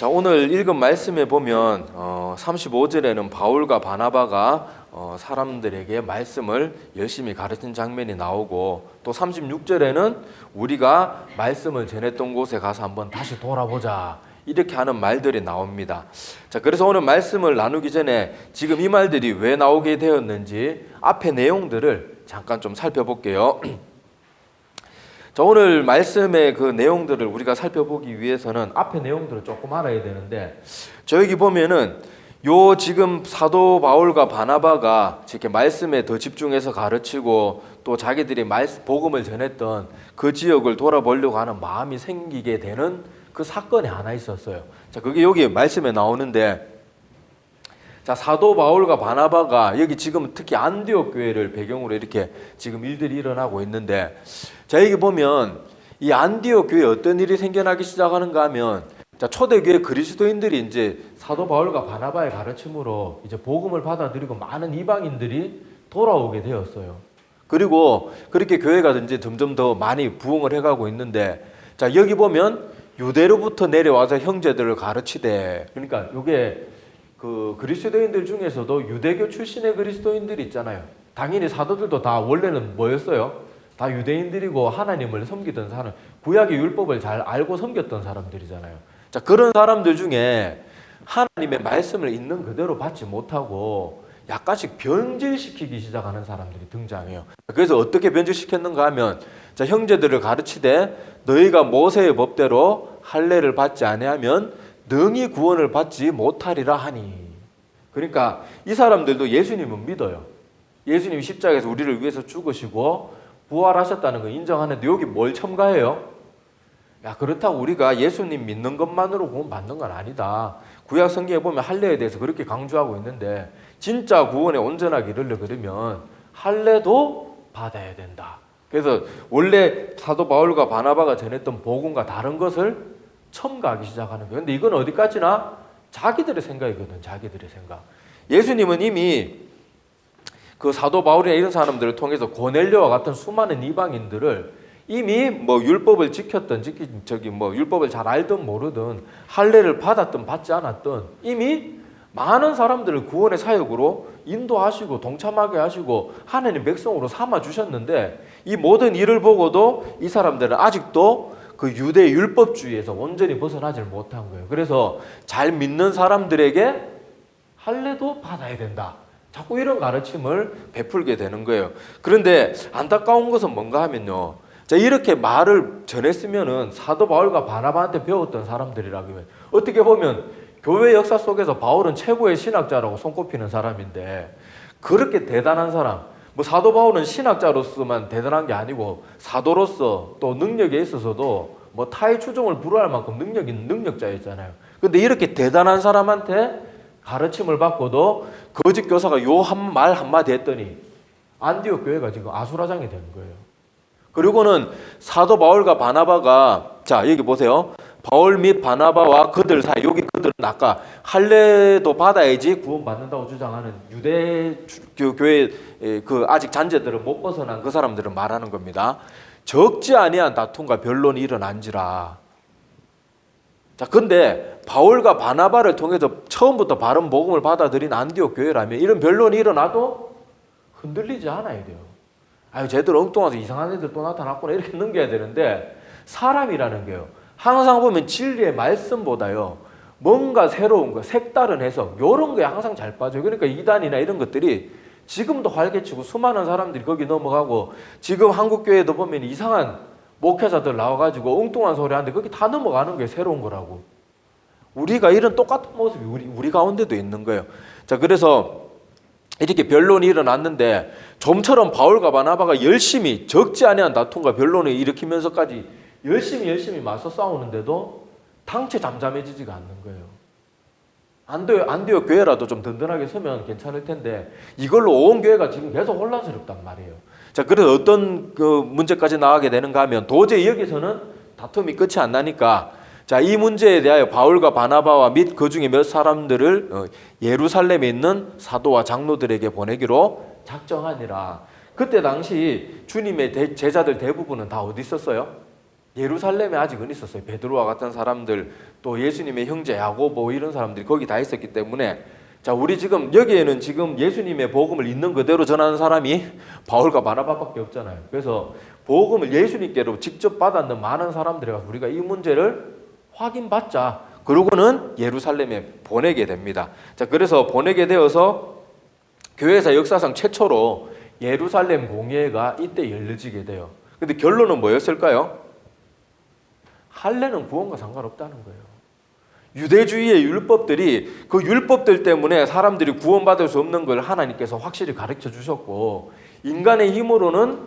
자, 오늘 읽은 말씀에 보면 35절에는 바울과 바나바가 사람들에게 말씀을 열심히 가르친 장면이 나오고, 또 36절에는 우리가 말씀을 전했던 곳에 가서 한번 다시 돌아보자, 이렇게 하는 말들이 나옵니다. 자, 그래서 오늘 말씀을 나누기 전에 지금 이 말들이 왜 나오게 되었는지 앞의 내용들을 잠깐 좀 살펴볼게요. 자, 오늘 말씀의 그 내용들을 우리가 살펴보기 위해서는 앞의 내용들을 조금 알아야 되는데, 여기 보면은 요 지금 사도 바울과 바나바가 이렇게 말씀에 더 집중해서 가르치고 또 자기들이 복음을 전했던 그 지역을 돌아보려고 하는 마음이 생기게 되는 그 사건이 하나 있었어요. 자, 그게 여기 말씀에 나오는데, 자, 사도 바울과 바나바가 여기 지금 특히 안디옥 교회를 배경으로 이렇게 지금 일들이 일어나고 있는데, 자, 여기 보면 이 안디옥 교회에 어떤 일이 생겨나기 시작하는가 하면, 자, 초대교회 그리스도인들이 이제 사도 바울과 바나바의 가르침으로 이제 복음을 받아들이고 많은 이방인들이 돌아오게 되었어요. 그리고 그렇게 교회가 이제 점점 더 많이 부흥을 해가고 있는데, 자, 여기 보면 유대로부터 내려와서 형제들을 가르치되, 그러니까 이게 그 그리스도인들 중에서도 유대교 출신의 그리스도인들이 있잖아요. 당연히 사도들도 다 원래는 뭐였어요? 다 유대인들이고 하나님을 섬기던 사람, 구약의 율법을 잘 알고 섬겼던 사람들이잖아요. 자, 그런 사람들 중에 하나님의 말씀을 있는 그대로 받지 못하고 약간씩 변질시키기 시작하는 사람들이 등장해요. 그래서 어떻게 변질시켰는가 하면, 자, 형제들을 가르치되 너희가 모세의 법대로 할례를 받지 아니하면 능히 구원을 받지 못하리라 하니. 그러니까 이 사람들도 예수님은 믿어요. 예수님이 십자가에서 우리를 위해서 죽으시고 부활하셨다는 걸 인정하는데, 여기 뭘 첨가해요? 야, 그렇다고 우리가 예수님 믿는 것만으로 구원 받는 건 아니다. 구약 성경에 보면 할례에 대해서 그렇게 강조하고 있는데, 진짜 구원에 온전하게 이르려 그러면 할례도 받아야 된다. 그래서 원래 사도 바울과 바나바가 전했던 복음과 다른 것을 첨가하기 시작하는 거예요. 근데 이건 어디까지나 자기들의 생각이거든. 자기들의 생각. 예수님은 이미 그 사도 바울이나 이런 사람들을 통해서 고넬료와 같은 수많은 이방인들을 이미 뭐 율법을 지켰던 율법을 잘 알든 모르든 할례를 받았든 받지 않았든 이미 많은 사람들을 구원의 사역으로 인도하시고 동참하게 하시고 하나님 백성으로 삼아 주셨는데, 이 모든 일을 보고도 이 사람들은 아직도 그 유대 율법주의에서 온전히 벗어나질 못한 거예요. 그래서 잘 믿는 사람들에게 할례도 받아야 된다, 자꾸 이런 가르침을 베풀게 되는 거예요. 그런데 안타까운 것은 뭔가 하면요, 자, 이렇게 말을 전했으면은 사도 바울과 바나바한테 배웠던 사람들이라면, 어떻게 보면 교회 역사 속에서 바울은 최고의 신학자라고 손꼽히는 사람인데, 그렇게 대단한 사람, 뭐 사도 바울은 신학자로서만 대단한 게 아니고 사도로서 또 능력에 있어서도 뭐 타의 추종을 불허할 만큼 능력 있는 능력자였잖아요. 근데 이렇게 대단한 사람한테 가르침을 받고도 거짓 교사가 요 말 한마디 했더니 안디옥 교회가 지금 아수라장이 되는 거예요. 그리고는 사도 바울과 바나바가, 자, 여기 보세요. 바울 및 바나바와 그들 사이, 여기 그들은 아까 할례도 받아야지 구원받는다고 주장하는 유대 교회 그 아직 잔재들을 못 벗어난 그 사람들을 말하는 겁니다. 적지 아니한 다툼과 변론이 일어난지라. 자, 근데 바울과 바나바를 통해서 처음부터 바른 복음을 받아들인 안디옥 교회라면 이런 변론이 일어나도 흔들리지 않아야 돼요. 아유, 쟤들 엉뚱해서 이상한 애들 또 나타났구나, 이렇게 넘겨야 되는데, 사람이라는 게요, 항상 보면 진리의 말씀보다요 뭔가 새로운 거, 색다른 해석, 이런 거에 항상 잘 빠져요. 그러니까 이단이나 이런 것들이 지금도 활개치고 수많은 사람들이 거기 넘어가고, 지금 한국교회도 보면 이상한 목회자들 나와가지고 엉뚱한 소리 하는데 거기 다 넘어가는 게 새로운 거라고. 우리가 이런 똑같은 모습이 우리 가운데도 있는 거예요. 자, 그래서 이렇게 변론이 일어났는데, 좀처럼 바울과 바나바가 열심히 적지 아니한 다툼과 변론을 일으키면서까지 열심히 맞서 싸우는데도 당체 잠잠해지지가 않는 거예요. 안디옥 교회라도 좀 든든하게 서면 괜찮을 텐데 이걸로 온 교회가 지금 계속 혼란스럽단 말이에요. 자, 그래서 어떤 그 문제까지 나가게 되는가 하면, 도저히 여기서는 다툼이 끝이 안 나니까, 자, 이 문제에 대하여 바울과 바나바와 및 그 중에 몇 사람들을 예루살렘에 있는 사도와 장로들에게 보내기로 작정하니라. 그때 당시 주님의 제자들 대부분은 다 어디 있었어요? 예루살렘에 아직은 있었어요. 베드로와 같은 사람들, 또 예수님의 형제 야고보 이런 사람들이 거기 다 있었기 때문에, 자, 우리 지금 여기에는 지금 예수님의 복음을 있는 그대로 전하는 사람이 바울과 바나바밖에 없잖아요. 그래서 복음을 예수님께로 직접 받았는 많은 사람들이 가서 우리가 이 문제를 확인받자. 그러고는 예루살렘에 보내게 됩니다. 자, 그래서 보내게 되어서 교회사 역사상 최초로 예루살렘 공회가 이때 열려지게 돼요. 근데 결론은 뭐였을까요? 할례는 구원과 상관없다는 거예요. 유대주의의 율법들이, 그 율법들 때문에 사람들이 구원받을 수 없는 걸 하나님께서 확실히 가르쳐 주셨고, 인간의 힘으로는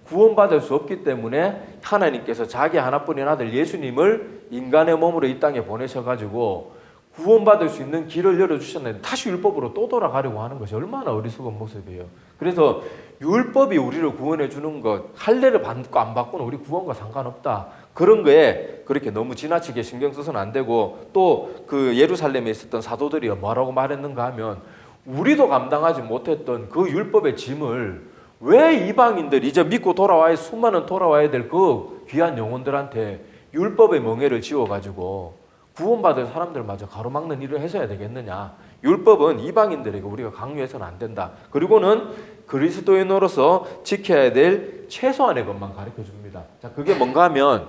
구원받을 수 없기 때문에 하나님께서 자기 하나뿐인 아들 예수님을 인간의 몸으로 이 땅에 보내셔가지고 구원받을 수 있는 길을 열어주셨는데 다시 율법으로 또 돌아가려고 하는 것이 얼마나 어리석은 모습이에요. 그래서 율법이 우리를 구원해 주는 것, 할례를 받고 안 받고는 우리 구원과 상관없다. 그런 거에 그렇게 너무 지나치게 신경 써서는 안 되고, 또 그 예루살렘에 있었던 사도들이 뭐라고 말했는가 하면, 우리도 감당하지 못했던 그 율법의 짐을 왜 이방인들 이제 믿고 돌아와야, 수많은 돌아와야 될 그 귀한 영혼들한테 율법의 멍에를 지워가지고 구원받을 사람들마저 가로막는 일을 해서야 되겠느냐. 율법은 이방인들에게 우리가 강요해서는 안 된다. 그리고는 그리스도인으로서 지켜야 될 최소한의 것만 가르쳐 줍니다. 자, 그게 뭔가 하면,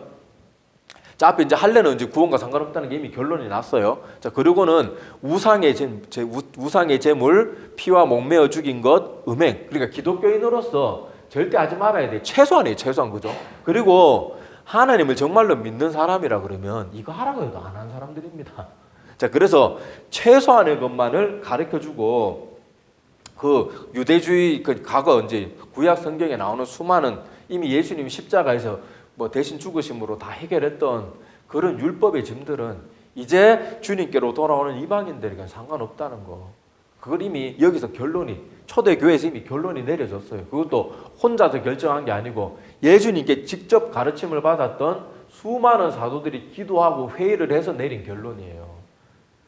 자, 앞에 이제 할례는 이제 구원과 상관없다는 게 이미 결론이 났어요. 자, 그리고는 우상의 제물, 피와 목매어 죽인 것, 음행. 그러니까 기독교인으로서 절대 하지 말아야 돼. 최소한이에요, 최소한. 그죠? 그리고 하나님을 정말로 믿는 사람이라 그러면 이거 하라고 해도 안 하는 사람들입니다. 자, 그래서 최소한의 것만을 가르쳐 주고, 그 유대주의, 그 과거 이제 구약 성경에 나오는 수많은, 이미 예수님이 십자가에서 뭐 대신 죽으심으로 다 해결했던 그런 율법의 짐들은 이제 주님께로 돌아오는 이방인들에게는 상관없다는 거. 그걸 이미 여기서 결론이, 초대교회에서 이미 결론이 내려졌어요. 그것도 혼자서 결정한 게 아니고 예수님께 직접 가르침을 받았던 수많은 사도들이 기도하고 회의를 해서 내린 결론이에요.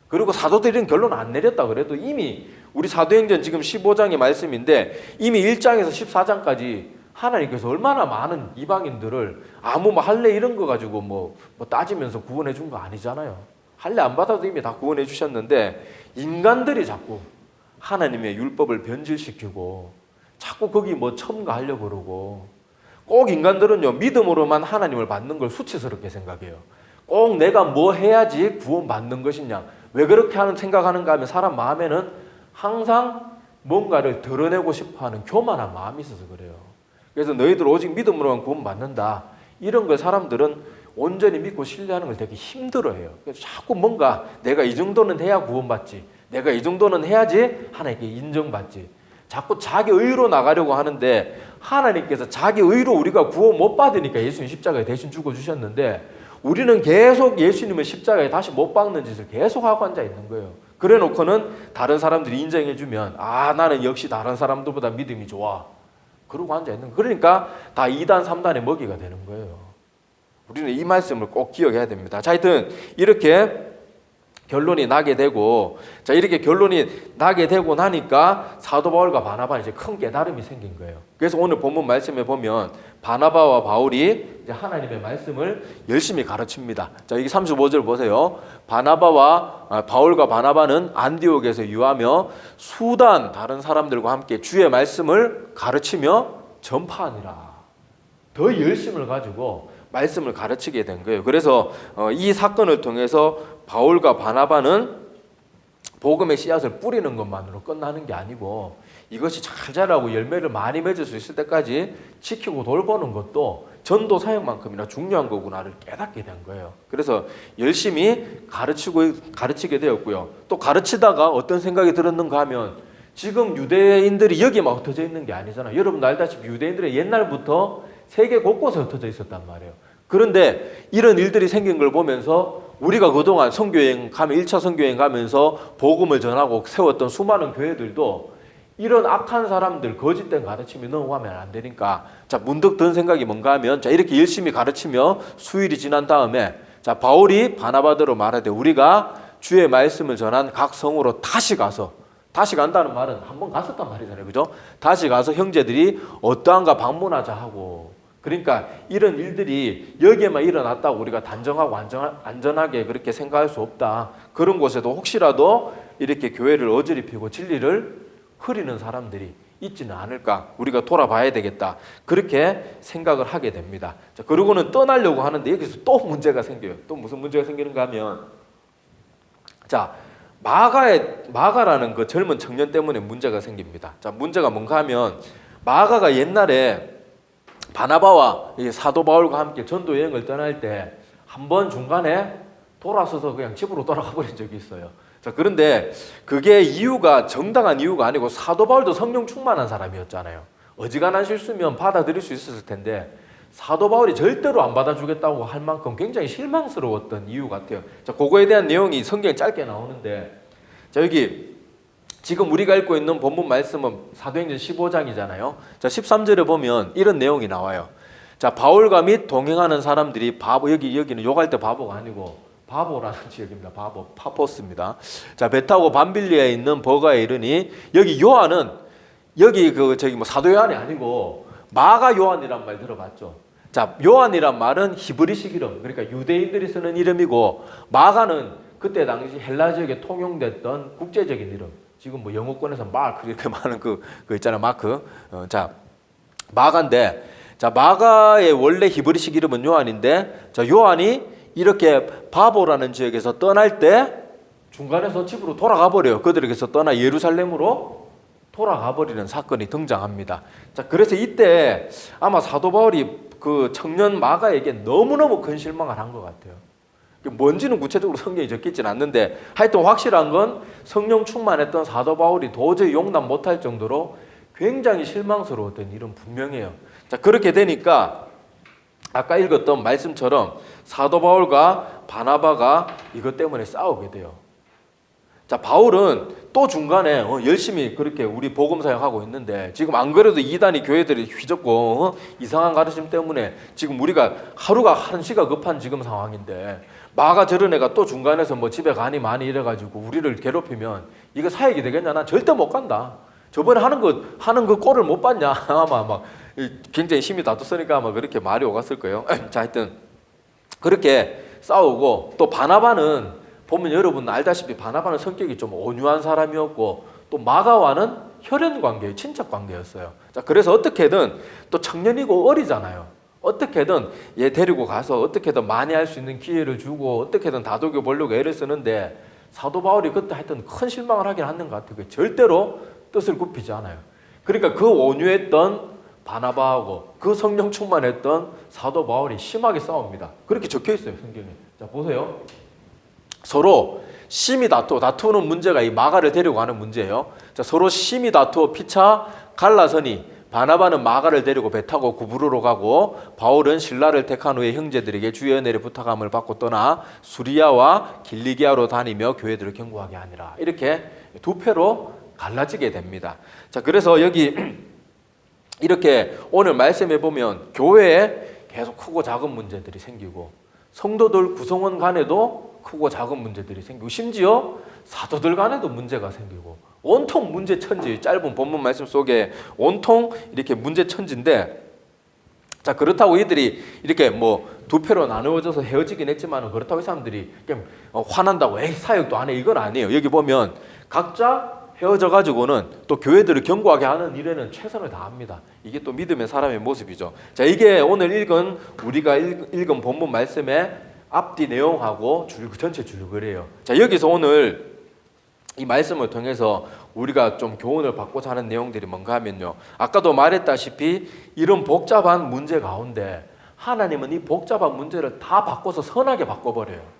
그리고 사도들은 결론 안 내렸다 그래도 이미 우리 사도행전 지금 15장의 말씀인데 이미 1장에서 14장까지 하나님께서 얼마나 많은 이방인들을 아무 뭐 할례 이런 거 가지고 뭐 따지면서 구원해 준 거 아니잖아요. 할례 안 받아도 이미 다 구원해 주셨는데, 인간들이 자꾸 하나님의 율법을 변질시키고 자꾸 거기 뭐 첨가하려고 그러고, 꼭 인간들은요 믿음으로만 하나님을 받는 걸 수치스럽게 생각해요. 꼭 내가 뭐 해야지 구원받는 것이냐, 왜 그렇게 하는 생각하는가 하면 사람 마음에는 항상 뭔가를 드러내고 싶어하는 교만한 마음이 있어서 그래요. 그래서 너희들 오직 믿음으로만 구원받는다, 이런 걸 사람들은 온전히 믿고 신뢰하는 걸 되게 힘들어해요. 그래서 자꾸 뭔가 내가 이 정도는 해야 구원받지, 내가 이 정도는 해야지 하나님께 인정받지, 자꾸 자기 의로 나가려고 하는데, 하나님께서 자기 의로 우리가 구원 못 받으니까 예수님 십자가에 대신 죽어주셨는데 우리는 계속 예수님을 십자가에 다시 못 박는 짓을 계속 하고 앉아 있는 거예요. 그래 놓고는 다른 사람들이 인정해주면, 아, 나는 역시 다른 사람들보다 믿음이 좋아, 그러고 앉아 있는 거예요. 그러니까 다 2단 3단의 먹이가 되는 거예요. 우리는 이 말씀을 꼭 기억해야 됩니다. 자, 하여튼 이렇게 결론이 나게 되고, 자, 이렇게 결론이 나게 되고 나니까 사도 바울과 바나바는 이제 큰 깨달음이 생긴 거예요. 그래서 오늘 본문 말씀에 보면 바나바와 바울이 이제 하나님의 말씀을 열심히 가르칩니다. 자, 여기 35절 보세요. 바울과 바나바는 안디옥에서 유하며 수단 다른 사람들과 함께 주의 말씀을 가르치며 전파하니라. 더 열심을 가지고 말씀을 가르치게 된 거예요. 그래서 이 사건을 통해서 바울과 바나바는 복음의 씨앗을 뿌리는 것만으로 끝나는 게 아니고, 이것이 잘 자라고 열매를 많이 맺을 수 있을 때까지 지키고 돌보는 것도 전도 사역만큼이나 중요한 거구나를 깨닫게 된 거예요. 그래서 열심히 가르치게 되었고요. 또 가르치다가 어떤 생각이 들었는가 하면, 지금 유대인들이 여기만 흩어져 있는 게 아니잖아요. 여러분 알다시피 유대인들이 옛날부터 세계 곳곳에 흩어져 있었단 말이에요. 그런데 이런 일들이 생긴 걸 보면서 우리가 그동안 선교여행 가면 1차 선교여행 가면서 복음을 전하고 세웠던 수많은 교회들도 이런 악한 사람들 거짓된 가르침이 넘어가면 안 되니까, 자, 문득 든 생각이 뭔가 하면, 자, 이렇게 열심히 가르치며 수일이 지난 다음에, 자, 바울이 바나바대로 말하되 우리가 주의 말씀을 전한 각 성으로 다시 간다는 말은 한 번 갔었단 말이잖아요. 그죠? 다시 가서 형제들이 어떠한가 방문하자 하고, 그러니까 이런 일들이 여기에만 일어났다고 우리가 단정하고 안전하게 그렇게 생각할 수 없다. 그런 곳에도 혹시라도 이렇게 교회를 어지럽히고 진리를 흐리는 사람들이 있지는 않을까, 우리가 돌아봐야 되겠다, 그렇게 생각을 하게 됩니다. 자, 그러고는 떠나려고 하는데 여기서 또 문제가 생겨요. 또 무슨 문제가 생기는가 하면, 자, 마가라는 그 젊은 청년 때문에 문제가 생깁니다. 자, 문제가 뭔가 하면, 마가가 옛날에 바나바와 사도 바울과 함께 전도 여행을 떠날 때 한 번 중간에 돌아서서 그냥 집으로 돌아가 버린 적이 있어요. 자, 그런데 그게 이유가 정당한 이유가 아니고, 사도 바울도 성령 충만한 사람이었잖아요. 어지간한 실수면 받아들일 수 있었을 텐데 사도 바울이 절대로 안 받아주겠다고 할 만큼 굉장히 실망스러웠던 이유 같아요. 자, 그거에 대한 내용이 성경에 짧게 나오는데, 자, 여기 지금 우리가 읽고 있는 본문 말씀은 사도행전 15장이잖아요. 자, 13절에 보면 이런 내용이 나와요. 자, 바울과 및 동행하는 사람들이 여기는 욕할 때 바보가 아니고 바보라는 지역입니다. 바보, 파포스입니다. 자, 배 타고 밤빌리아에 있는 버가에 이르니, 여기 요한은 여기 사도 요한이 아니고 마가 요한이란 말 들어봤죠? 자, 요한이란 말은 히브리식 이름, 그러니까 유대인들이 쓰는 이름이고, 마가는 그때 당시 헬라 지역에 통용됐던 국제적인 이름. 지금 뭐 영어권에서 마크 이렇게 많은 그 있잖아요, 마크. 자, 마가인데, 자, 마가의 원래 히브리식 이름은 요한인데, 자, 요한이 이렇게 바보라는 지역에서 떠날 때 중간에서 집으로 돌아가 버려요. 그들에게서 떠나 예루살렘으로 돌아가 버리는 사건이 등장합니다. 자, 그래서 이때 아마 사도 바울이 그 청년 마가에게 너무너무 큰 실망을 한 것 같아요. 뭔지는 구체적으로 성경에 적혀 있지는 않는데, 하여튼 확실한 건 성령 충만했던 사도 바울이 도저히 용납 못할 정도로 굉장히 실망스러웠던 일은 분명해요. 자, 그렇게 되니까 아까 읽었던 말씀처럼 사도 바울과 바나바가 이것 때문에 싸우게 돼요. 자, 바울은 또 중간에 열심히 그렇게 우리 복음 사역하고 있는데, 지금 안 그래도 이단이 교회들이 휘젓고 이상한 가르침 때문에 지금 우리가 하루가 한시가 급한 지금 상황인데, 마가 저런 애가 또 중간에서 뭐 집에 가니 많이 이래가지고 우리를 괴롭히면 이거 사역이 되겠냐? 난 절대 못 간다. 저번에 하는 그 꼴을 못 봤냐? 아마 막 굉장히 힘이 다투으니까 아마 그렇게 말이 오갔을 거예요. 자, 하여튼 그렇게 싸우고, 또 바나바는 보면 여러분 알다시피 바나바는 성격이 좀 온유한 사람이었고, 또 마가와는 혈연 관계, 친척 관계였어요. 자, 그래서 어떻게든 또 청년이고 어리잖아요. 어떻게든 얘 데리고 가서 어떻게든 만회할 수 있는 기회를 주고 어떻게든 다독여 보려고 애를 쓰는데, 사도 바울이 그때 하여튼 큰 실망을 하긴 하는 것 같아요. 절대로 뜻을 굽히지 않아요. 그러니까 그 온유했던 바나바하고 그 성령 충만했던 사도 바울이 심하게 싸웁니다. 그렇게 적혀 있어요, 성경에. 자, 보세요. 서로 심히 다투는 문제가 이 마가를 데리고 가는 문제예요. 자, 서로 심히 다투어 피차 갈라서니, 바나바는 마가를 데리고 배 타고 구브로로 가고, 바울은 신라를 택한 후에 형제들에게 주의 은혜를 부탁함을 받고 떠나 수리아와 길리기아로 다니며 교회들을 견고하게 하니라. 이렇게 두 패로 갈라지게 됩니다. 자, 그래서 여기 이렇게 오늘 말씀해 보면 교회에 계속 크고 작은 문제들이 생기고, 성도들 구성원 간에도 크고 작은 문제들이 생기고, 심지어 사도들 간에도 문제가 생기고, 온통 문제천지, 짧은 본문 말씀 속에 온통 이렇게 문제천지인데, 자, 그렇다고 이들이 이렇게 뭐 두 패로 나누어져서 헤어지긴 했지만, 그렇다고 이 사람들이 그냥 화난다고 에이 사역도 안 해, 이건 아니에요. 여기 보면 각자 헤어져 가지고는 또 교회들을 견고하게 하는 일에는 최선을 다합니다. 이게 또 믿음의 사람의 모습이죠. 자, 이게 오늘 우리가 읽은 본문 말씀의 앞뒤 내용하고 전체 줄거리예요. 자, 여기서 오늘 이 말씀을 통해서 우리가 좀 교훈을 받고자 하는 내용들이 뭔가 하면요, 아까도 말했다시피 이런 복잡한 문제 가운데 하나님은 이 복잡한 문제를 다 바꿔서 선하게 바꿔버려요.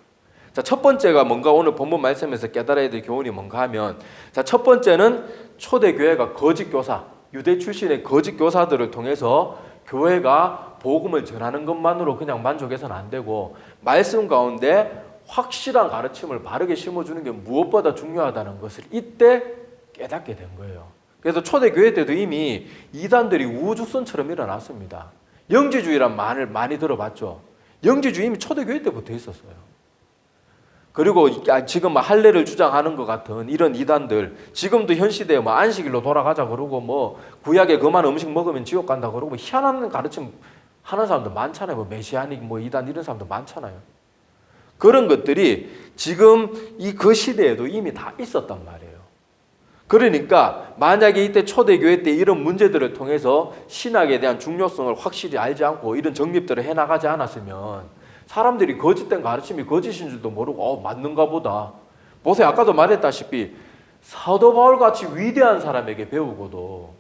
자, 첫 번째가 뭔가 오늘 본문 말씀에서 깨달아야 될 교훈이 뭔가 하면, 자, 첫 번째는 초대교회가 거짓 교사, 유대 출신의 거짓 교사들을 통해서 교회가 복음을 전하는 것만으로 그냥 만족해서는 안 되고, 말씀 가운데 확실한 가르침을 바르게 심어주는 게 무엇보다 중요하다는 것을 이때 깨닫게 된 거예요. 그래서 초대교회 때도 이미 이단들이 우후죽순처럼 일어났습니다. 영지주의란 말을 많이 들어봤죠. 영지주의 이미 초대교회 때부터 있었어요. 그리고 지금 할례를 주장하는 것 같은 이런 이단들, 지금도 현 시대에 뭐 안식일로 돌아가자 그러고, 뭐 구약에 그만 음식 먹으면 지옥 간다 그러고, 희한한 가르침 하는 사람도 많잖아요. 뭐 메시아닉, 뭐 이단 이런 사람도 많잖아요. 그런 것들이 지금 그 시대에도 이미 다 있었단 말이에요. 그러니까 만약에 이때 초대교회 때 이런 문제들을 통해서 신학에 대한 중요성을 확실히 알지 않고 이런 정립들을 해나가지 않았으면 사람들이 거짓된 가르침이 거짓인 줄도 모르고 맞는가 보다. 보세요. 아까도 말했다시피 사도 바울같이 위대한 사람에게 배우고도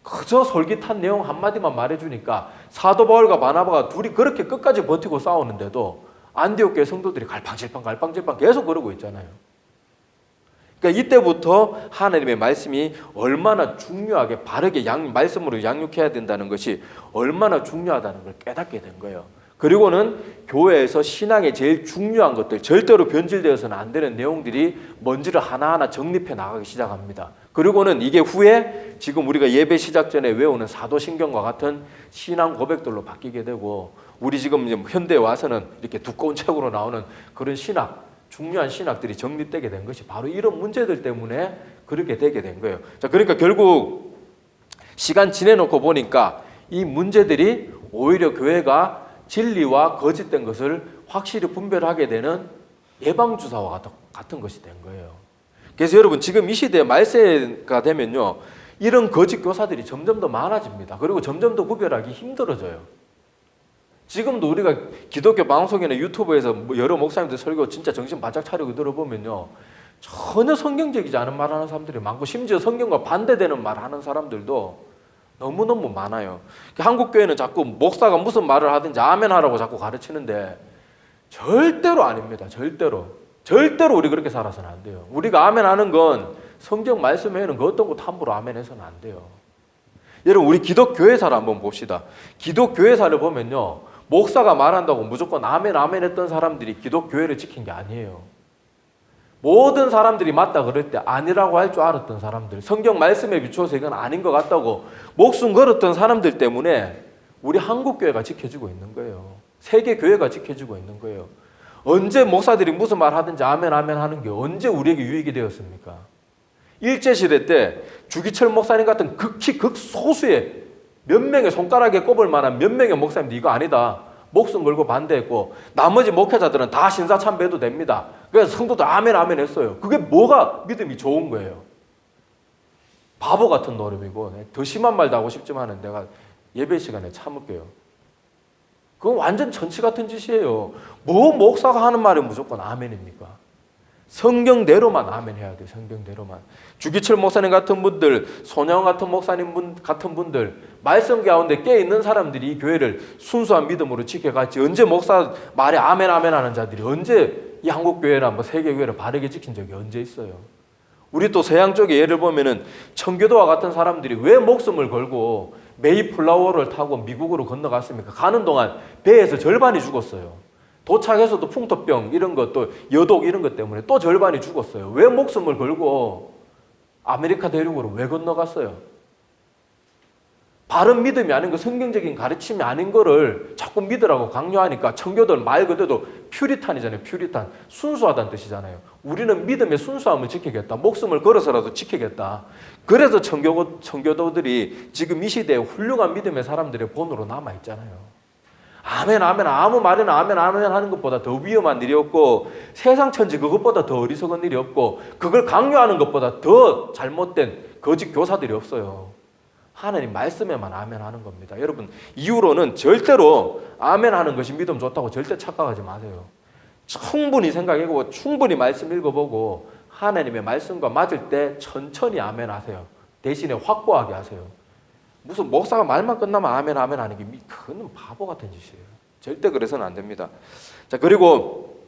그저 솔깃한 내용 한마디만 말해주니까 사도 바울과 바나바가 둘이 그렇게 끝까지 버티고 싸우는데도 안디옥 교회 성도들이 갈팡질팡 계속 그러고 있잖아요. 그러니까 이때부터 하나님의 말씀이 얼마나 중요하게 바르게 말씀으로 양육해야 된다는 것이 얼마나 중요하다는 걸 깨닫게 된 거예요. 그리고는 교회에서 신앙의 제일 중요한 것들, 절대로 변질되어서는 안 되는 내용들이 뭔지를 하나하나 정립해 나가기 시작합니다. 그리고는 이게 후에 지금 우리가 예배 시작 전에 외우는 사도신경과 같은 신앙 고백들로 바뀌게 되고, 우리 지금 현대에 와서는 이렇게 두꺼운 책으로 나오는 그런 신학, 중요한 신학들이 정립되게 된 것이 바로 이런 문제들 때문에 그렇게 되게 된 거예요. 자, 그러니까 결국 시간 지내놓고 보니까 이 문제들이 오히려 교회가 진리와 거짓된 것을 확실히 분별하게 되는 예방주사와 같은 것이 된 거예요. 그래서 여러분 지금 이 시대에 말세가 되면요, 이런 거짓 교사들이 점점 더 많아집니다. 그리고 점점 더 구별하기 힘들어져요. 지금도 우리가 기독교 방송이나 유튜브에서 여러 목사님들 설교 진짜 정신 바짝 차리고 들어보면요, 전혀 성경적이지 않은 말하는 사람들이 많고, 심지어 성경과 반대되는 말하는 사람들도 너무너무 많아요. 한국교회는 자꾸 목사가 무슨 말을 하든지 아멘 하라고 자꾸 가르치는데 절대로 아닙니다. 절대로 우리 그렇게 살아서는 안 돼요. 우리가 아멘 하는 건 성경 말씀 외에는 그 어떤 것도 함부로 아멘 해서는 안 돼요. 여러분 우리 기독교회사를 한번 봅시다. 기독교회사를 보면요, 목사가 말한다고 무조건 아멘 했던 사람들이 기독교회를 지킨 게 아니에요. 모든 사람들이 맞다 그럴 때 아니라고 할 줄 알았던 사람들, 성경 말씀에 비추어서 이건 아닌 것 같다고 목숨 걸었던 사람들 때문에 우리 한국교회가 지켜지고 있는 거예요. 세계교회가 지켜지고 있는 거예요. 언제 목사들이 무슨 말 하든지 아멘 하는 게 언제 우리에게 유익이 되었습니까? 일제시대 때 주기철 목사님 같은 극히 극소수의 몇 명의 손가락에 꼽을 만한 몇 명의 목사님들 이거 아니다, 목숨 걸고 반대했고, 나머지 목회자들은 다 신사참배해도 됩니다. 그래서 성도들 아멘 했어요. 그게 뭐가 믿음이 좋은 거예요? 바보 같은 노름이고, 더 심한 말도 하고 싶지만 내가 예배 시간에 참을게요. 그건 완전 천치 같은 짓이에요. 뭐 목사가 하는 말이 무조건 아멘입니까? 성경대로만 아멘 해야 돼요. 성경대로만. 주기철 목사님 같은 분들, 손영 같은 목사님 같은 분들, 말씀 가운데 깨어있는 사람들이 이 교회를 순수한 믿음으로 지켜갔지, 언제 목사 말에 아멘 하는 자들이 언제 이 한국교회나 뭐 세계교회를 바르게 지킨 적이 언제 있어요? 우리 또 서양 쪽에 예를 보면은 청교도와 같은 사람들이 왜 목숨을 걸고 메이플라워를 타고 미국으로 건너갔습니까? 가는 동안 배에서 절반이 죽었어요. 도착해서도 풍토병 이런 것도 여독 이런 것 때문에 또 절반이 죽었어요. 왜 목숨을 걸고 아메리카 대륙으로 왜 건너갔어요? 바른 믿음이 아닌 거, 성경적인 가르침이 아닌 거를 자꾸 믿으라고 강요하니까 청교도는 말 그대로 퓨리탄이잖아요. 퓨리탄. 순수하다는 뜻이잖아요. 우리는 믿음의 순수함을 지키겠다. 목숨을 걸어서라도 지키겠다. 그래서 청교도들이 지금 이 시대에 훌륭한 믿음의 사람들의 본으로 남아있잖아요. 아멘 아무 말이나 아멘 하는 것보다 더 위험한 일이 없고, 세상 천지 그것보다 더 어리석은 일이 없고, 그걸 강요하는 것보다 더 잘못된 거짓 교사들이 없어요. 하나님 말씀에만 아멘 하는 겁니다. 여러분 이후로는 절대로 아멘 하는 것이 믿음 좋다고 절대 착각하지 마세요. 충분히 생각해보고 충분히 말씀 읽어보고 하나님의 말씀과 맞을 때 천천히 아멘 하세요. 대신에 확고하게 하세요. 무슨 목사가 말만 끝나면 아멘 하는 게 그건 바보 같은 짓이에요. 절대 그래서는 안 됩니다. 자, 그리고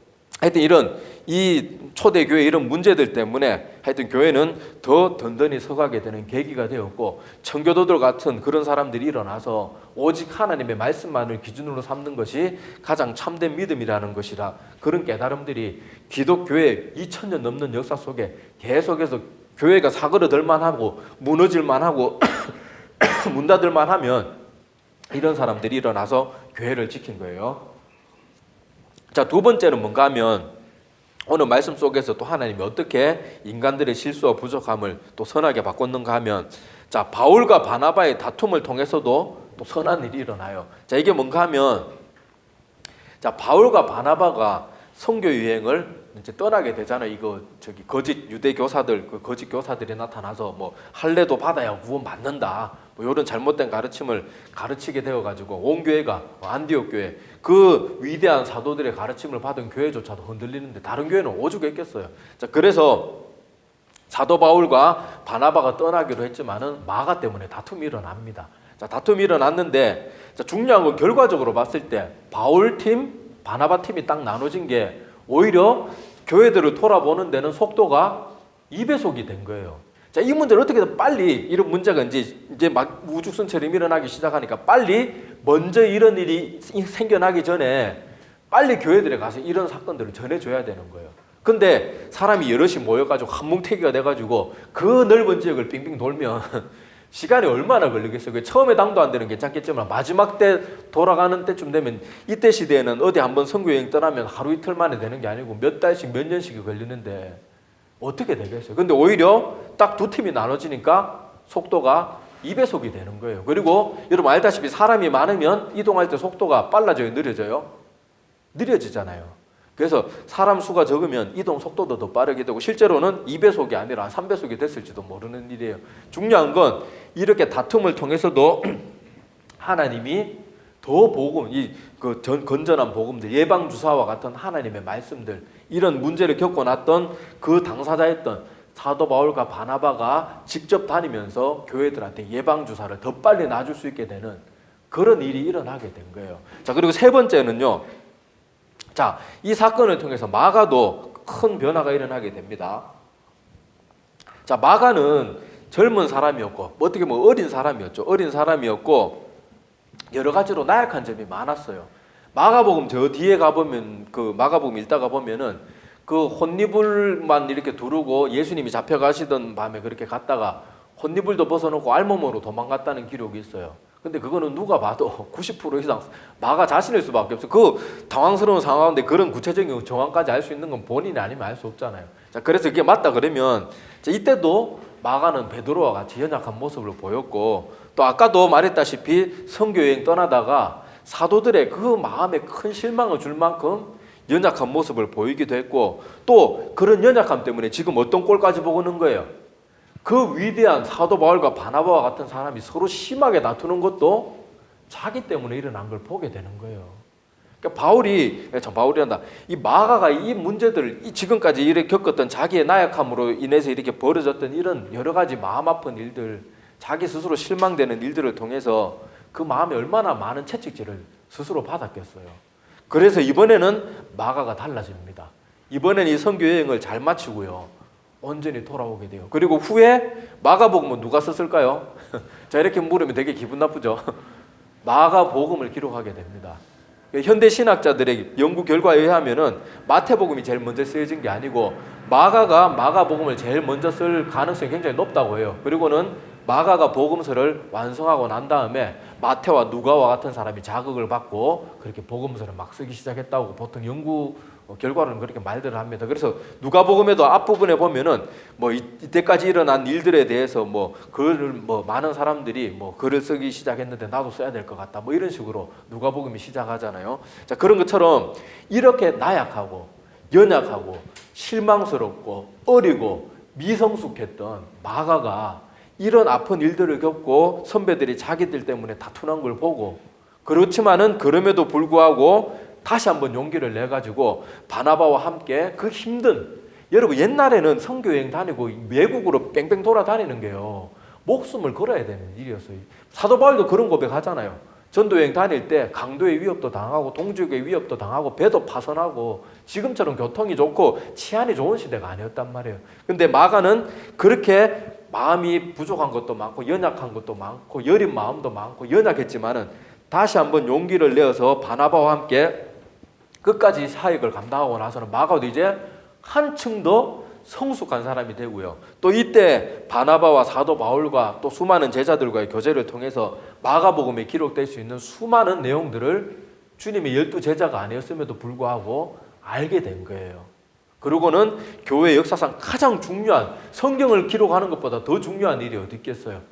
하여튼 이 초대교회 이런 문제들 때문에 하여튼 교회는 더 든든히 서가게 되는 계기가 되었고, 청교도들 같은 그런 사람들이 일어나서 오직 하나님의 말씀만을 기준으로 삼는 것이 가장 참된 믿음이라는 것이라, 그런 깨달음들이 기독교회 2000년 넘는 역사 속에 계속해서 교회가 사그러들만 하고 무너질만 하고 문 닫을만 하면 이런 사람들이 일어나서 교회를 지킨 거예요. 자, 두 번째는 뭔가 하면 오늘 말씀 속에서 또 하나님이 어떻게 인간들의 실수와 부족함을 또 선하게 바꿨는가 하면, 자, 바울과 바나바의 다툼을 통해서도 또 선한 일이 일어나요. 자, 이게 뭔가 하면, 자, 바울과 바나바가 선교 여행을 이제 떠나게 되잖아요. 이거 거짓 유대 교사들, 그 거짓 교사들이 나타나서 뭐 할례도 받아야 구원 받는다, 뭐 이런 잘못된 가르침을 가르치게 되어가지고 온 교회가, 안디옥 교회, 그 위대한 사도들의 가르침을 받은 교회조차도 흔들리는데 다른 교회는 오죽했겠어요. 자, 그래서 사도 바울과 바나바가 떠나기로 했지만은 마가 때문에 다툼이 일어납니다. 자, 다툼이 일어났는데, 자, 중요한 건 결과적으로 봤을 때 바울 팀, 바나바 팀이 딱 나눠진 게 오히려 교회들을 돌아보는 데는 속도가 2배속이 된 거예요. 자, 이 문제를 어떻게든 빨리, 이런 문제가 이제 막 우죽순처럼 일어나기 시작하니까 빨리 먼저 이런 일이 생겨나기 전에 빨리 교회들에 가서 이런 사건들을 전해줘야 되는 거예요. 근데 사람이 여럿이 모여가지고 한뭉태기가 돼가지고 그 넓은 지역을 빙빙 돌면 시간이 얼마나 걸리겠어요. 처음에 당도 안 되는 괜찮겠지만 마지막 때 돌아가는 때쯤 되면, 이때 시대에는 어디 한번 선교여행 떠나면 하루 이틀 만에 되는 게 아니고 몇 달씩 몇 년씩이 걸리는데 어떻게 되겠어요. 근데 오히려 딱 두 팀이 나눠지니까 속도가 2배속이 되는 거예요. 그리고 여러분 알다시피 사람이 많으면 이동할 때 속도가 빨라져요, 느려져요? 느려지잖아요. 그래서 사람 수가 적으면 이동 속도도 더 빠르게 되고 실제로는 2배속이 아니라 3배속이 됐을지도 모르는 일이에요. 중요한 건 이렇게 다툼을 통해서도 하나님이 더 복음, 건전한 복음들, 예방주사와 같은 하나님의 말씀들, 이런 문제를 겪어놨던 그 당사자였던 사도 바울과 바나바가 직접 다니면서 교회들한테 예방주사를 더 빨리 놔줄 수 있게 되는 그런 일이 일어나게 된 거예요. 자, 그리고 세 번째는요. 자, 이 사건을 통해서 마가도 큰 변화가 일어나게 됩니다. 자, 마가는 젊은 사람이었고 어떻게 보면 어린 사람이었죠. 어린 사람이었고 여러 가지로 나약한 점이 많았어요. 마가복음 저 뒤에 가보면, 그 마가복음 읽다가 보면은 그 혼니불만 이렇게 두르고 예수님이 잡혀가시던 밤에 그렇게 갔다가 혼니불도 벗어놓고 알몸으로 도망갔다는 기록이 있어요. 근데 그거는 누가 봐도 90% 이상 마가 자신일 수밖에 없어요. 그 당황스러운 상황인데 그런 구체적인 정황까지 알 수 있는 건 본인이 아니면 알 수 없잖아요. 자, 그래서 이게 맞다 그러면, 자, 이때도 마가는 베드로와 같이 연약한 모습을 보였고, 또 아까도 말했다시피 선교여행 떠나다가 사도들의 그 마음에 큰 실망을 줄 만큼 연약한 모습을 보이기도 했고, 또 그런 연약함 때문에 지금 어떤 꼴까지 보고 있는 거예요. 그 위대한 사도 바울과 바나바와 같은 사람이 서로 심하게 다투는 것도 자기 때문에 일어난 걸 보게 되는 거예요. 그러니까 바울이란다. 이 마가가 이 문제들을, 지금까지 이렇게 겪었던 자기의 나약함으로 인해서 이렇게 벌어졌던 이런 여러 가지 마음 아픈 일들, 자기 스스로 실망되는 일들을 통해서 그 마음에 얼마나 많은 채찍질을 스스로 받았겠어요. 그래서 이번에는 마가가 달라집니다. 이번에는 이 선교 여행을 잘 마치고요, 온전히 돌아오게 돼요. 그리고 후에 마가복음은 누가 썼을까요? 자, 이렇게 물으면 되게 기분 나쁘죠. 마가복음을 기록하게 됩니다. 현대 신학자들의 연구 결과에 의하면은 마태복음이 제일 먼저 쓰여진 게 아니고 마가가 마가복음을 제일 먼저 쓸 가능성이 굉장히 높다고 해요. 그리고는 마가가 복음서를 완성하고 난 다음에 마태와 누가와 같은 사람이 자극을 받고 그렇게 복음서를 막 쓰기 시작했다고 보통 연구 결과로는 그렇게 말들을 합니다. 그래서 누가복음에도 앞부분에 보면은 뭐 이때까지 일어난 일들에 대해서 뭐 글을 뭐 많은 사람들이 뭐 글을 쓰기 시작했는데 나도 써야 될 것 같다, 뭐 이런 식으로 누가복음이 시작하잖아요. 자, 그런 것처럼 이렇게 나약하고 연약하고 실망스럽고 어리고 미성숙했던 마가가 이런 아픈 일들을 겪고 선배들이 자기들 때문에 다투는 걸 보고, 그렇지만은 그럼에도 불구하고 다시 한번 용기를 내가지고 바나바와 함께 그 힘든, 여러분 옛날에는 선교여행 다니고 외국으로 뺑뺑 돌아다니는 게요, 목숨을 걸어야 되는 일이었어요. 사도 바울도 그런 고백하잖아요. 전도여행 다닐 때 강도의 위협도 당하고 동족의 위협도 당하고 배도 파손하고 지금처럼 교통이 좋고 치안이 좋은 시대가 아니었단 말이에요. 근데 마가는 그렇게 마음이 부족한 것도 많고 연약한 것도 많고 여린 마음도 많고 연약했지만은 다시 한번 용기를 내어서 바나바와 함께 끝까지 사역을 감당하고 나서는 마가도 이제 한층 더 성숙한 사람이 되고요. 또 이때 바나바와 사도 바울과 또 수많은 제자들과의 교제를 통해서 마가복음에 기록될 수 있는 수많은 내용들을 주님의 12제자가 아니었음에도 불구하고 알게 된 거예요. 그리고는 교회 역사상 가장 중요한, 성경을 기록하는 것보다 더 중요한 일이 어디 있겠어요.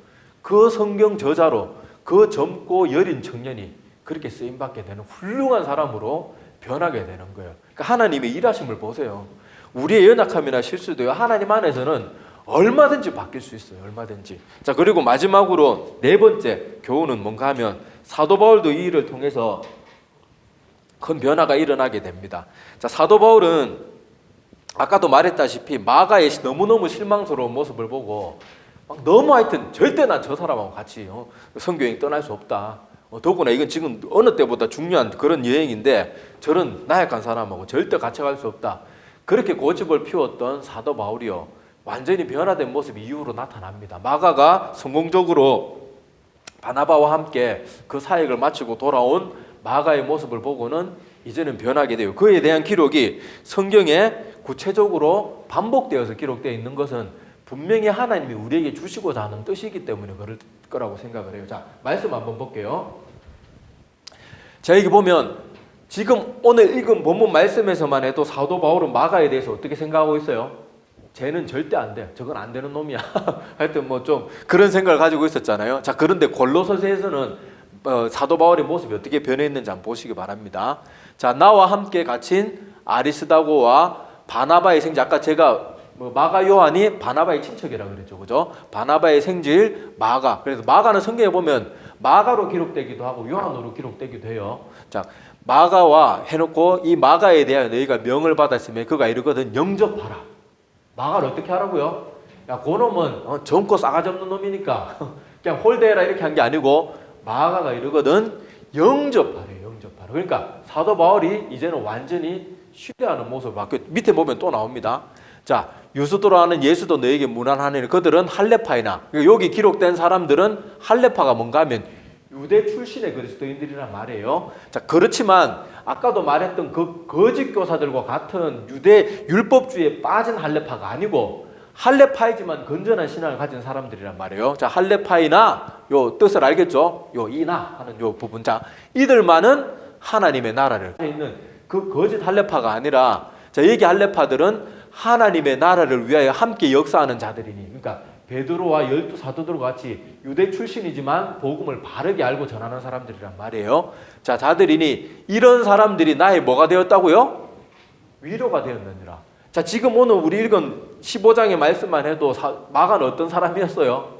그 성경 저자로, 그 젊고 여린 청년이 그렇게 쓰임받게 되는 훌륭한 사람으로 변하게 되는 거예요. 그러니까 하나님의 일하심을 보세요. 우리의 연약함이나 실수도요, 하나님 안에서는 얼마든지 바뀔 수 있어요. 얼마든지. 자, 그리고 마지막으로 네 번째 교훈은 뭔가 하면 사도 바울도 이 일을 통해서 큰 변화가 일어나게 됩니다. 자, 사도 바울은 아까도 말했다시피 마가의 너무너무 실망스러운 모습을 보고 막 너무 하여튼 절대 난 저 사람하고 같이 선교여행 떠날 수 없다. 더구나 이건 지금 어느 때보다 중요한 그런 여행인데 저런 나약한 사람하고 절대 같이 갈 수 없다. 그렇게 고집을 피웠던 사도 바울이요, 완전히 변화된 모습이 이후로 나타납니다. 마가가 성공적으로 바나바와 함께 그 사역을 마치고 돌아온 마가의 모습을 보고는 이제는 변하게 돼요. 그에 대한 기록이 성경에 구체적으로 반복되어서 기록되어 있는 것은 분명히 하나님이 우리에게 주시고자 하는 뜻이기 때문에 그럴 거라고 생각을 해요. 자, 말씀 한번 볼게요. 자, 여기 보면 지금 오늘 읽은 본문 말씀에서만 해도 사도 바울은 마가에 대해서 어떻게 생각하고 있어요? 쟤는 절대 안 돼. 저건 안 되는 놈이야. 하여튼 뭐 좀 그런 생각을 가지고 있었잖아요. 자, 그런데 골로새서에서는 사도 바울의 모습이 어떻게 변했는지 한번 보시기 바랍니다. 자, 나와 함께 갇힌 아리스다고와 바나바의 생질, 아까 제가 마가 요한이 바나바의 친척이라고 그랬죠, 그죠? 바나바의 생질 마가. 그래서 마가는 성경에 보면 마가로 기록되기도 하고 요한으로 기록되기도 해요. 자, 마가와 해놓고 이 마가에 대하여 너희가 명을 받았으면 그가 이르거든 영접하라. 마가를 어떻게 하라고요? 야, 그 놈은 젊고 싸가지 없는 놈이니까 그냥 홀대해라 이렇게 한 게 아니고 마가가 이르거든 영접하래. 영접하라. 그러니까 사도 바울이 이제는 완전히 신뢰하는 모습을 바뀌고, 밑에 보면 또 나옵니다. 자, 유수도라는 예수도 너에게 무난하니 그들은 할레파이나, 여기 기록된 사람들은 할레파가 뭔가 하면 유대 출신의 그리스도인들이란 말이에요. 자, 그렇지만 아까도 말했던 그 거짓 교사들과 같은 유대 율법주의에 빠진 할레파가 아니고 할레파이지만 건전한 신앙을 가진 사람들이란 말이에요. 자, 할레파이나, 요 뜻을 알겠죠? 요 이나 하는 요 부분. 자, 이들만은 하나님의 나라를 있는 그 거짓 할레파가 아니라, 자, 여기 할레파들은 하나님의 나라를 위하여 함께 역사하는 자들이니, 그러니까 베드로와 12 사도들과 같이 유대 출신이지만 복음을 바르게 알고 전하는 사람들이란 말이에요. 자, 자들이니 이런 사람들이 나의 뭐가 되었다고요? 위로가 되었느니라. 자, 지금 오늘 우리 읽은 15장의 말씀만 해도 마가는 어떤 사람이었어요?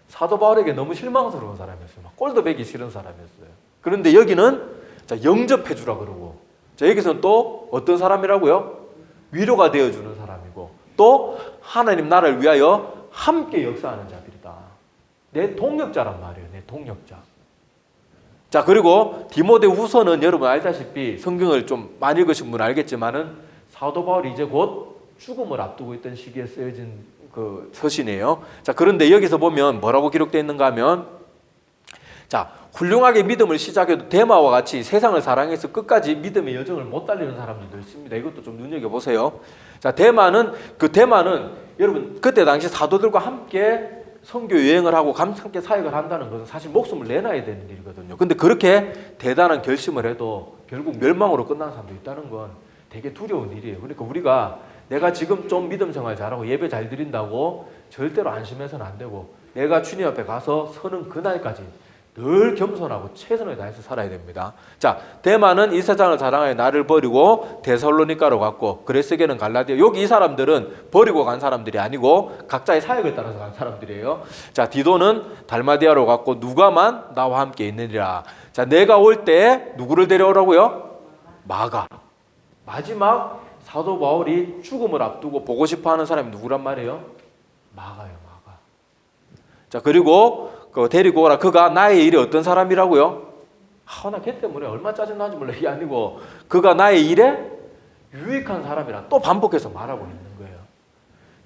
사도 바울에게 너무 실망스러운 사람이었어요. 막 꼴도 배기 싫은 사람이었어요. 그런데 여기는 자, 영접해 주라 그러고, 자, 여기서는 또 어떤 사람이라고요? 위로가 되어주는 사람이고, 또 하나님 나라를 위하여 함께 역사하는 자들이다. 내 동역자란 말이에요. 내 동역자. 자, 그리고 디모데후서는 여러분 알다시피 성경을 좀 많이 읽으신 분은 알겠지만은 사도 바울이 이제 곧 죽음을 앞두고 있던 시기에 쓰여진 그 서신이에요. 자, 그런데 여기서 보면 뭐라고 기록되어 있는가 하면, 자, 훌륭하게 믿음을 시작해도 데마와 같이 세상을 사랑해서 끝까지 믿음의 여정을 못 달리는 사람들도 있습니다. 이것도 좀 눈여겨보세요. 자, 대만은 여러분 그때 당시 사도들과 함께 선교 여행을 하고 함께 사역을 한다는 것은 사실 목숨을 내놔야 되는 일이거든요. 근데 그렇게 대단한 결심을 해도 결국 멸망으로 끝나는 사람도 있다는 건 되게 두려운 일이에요. 그러니까 우리가 내가 지금 좀 믿음 생활 잘하고 예배 잘 드린다고 절대로 안심해서는 안 되고, 내가 주님 앞에 가서 서는 그날까지 늘 겸손하고 최선을 다해서 살아야 됩니다. 자, 대만은 이 세상을 사랑하여 나를 버리고 데살로니가로 갔고, 그레스게는 갈라디아. 여기 이 사람들은 버리고 간 사람들이 아니고 각자의 사역을 따라서 간 사람들이에요. 자, 디도는 달마디아로 갔고 누가만 나와 함께 있느니라. 자, 내가 올 때 누구를 데려오라고요? 마가. 마지막 사도 바울이 죽음을 앞두고 보고 싶어하는 사람이 누구란 말이에요? 마가요, 마가. 자, 그리고 데리고 오라. 그가 나의 일에 어떤 사람이라고요? 나 걔 때문에 얼마나 짜증나는지 몰라. 이게 아니고 그가 나의 일에 유익한 사람이라 또 반복해서 말하고 있는 거예요.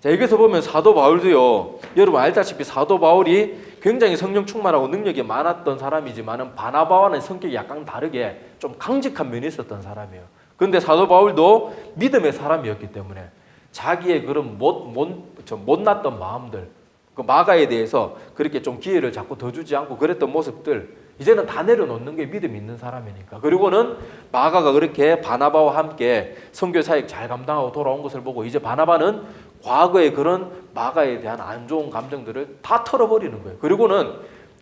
자, 여기서 보면 사도 바울도요, 여러분 알다시피 사도 바울이 굉장히 성령 충만하고 능력이 많았던 사람이지만은 바나바와는 성격이 약간 다르게 좀 강직한 면이 있었던 사람이에요. 그런데 사도 바울도 믿음의 사람이었기 때문에 자기의 그런 못났던 마음들, 그 마가에 대해서 그렇게 좀 기회를 자꾸 더 주지 않고 그랬던 모습들 이제는 다 내려놓는 게 믿음이 있는 사람이니까. 그리고는 마가가 그렇게 바나바와 함께 선교 사역 잘 감당하고 돌아온 것을 보고 이제 바나바는 과거의 그런 마가에 대한 안 좋은 감정들을 다 털어버리는 거예요. 그리고는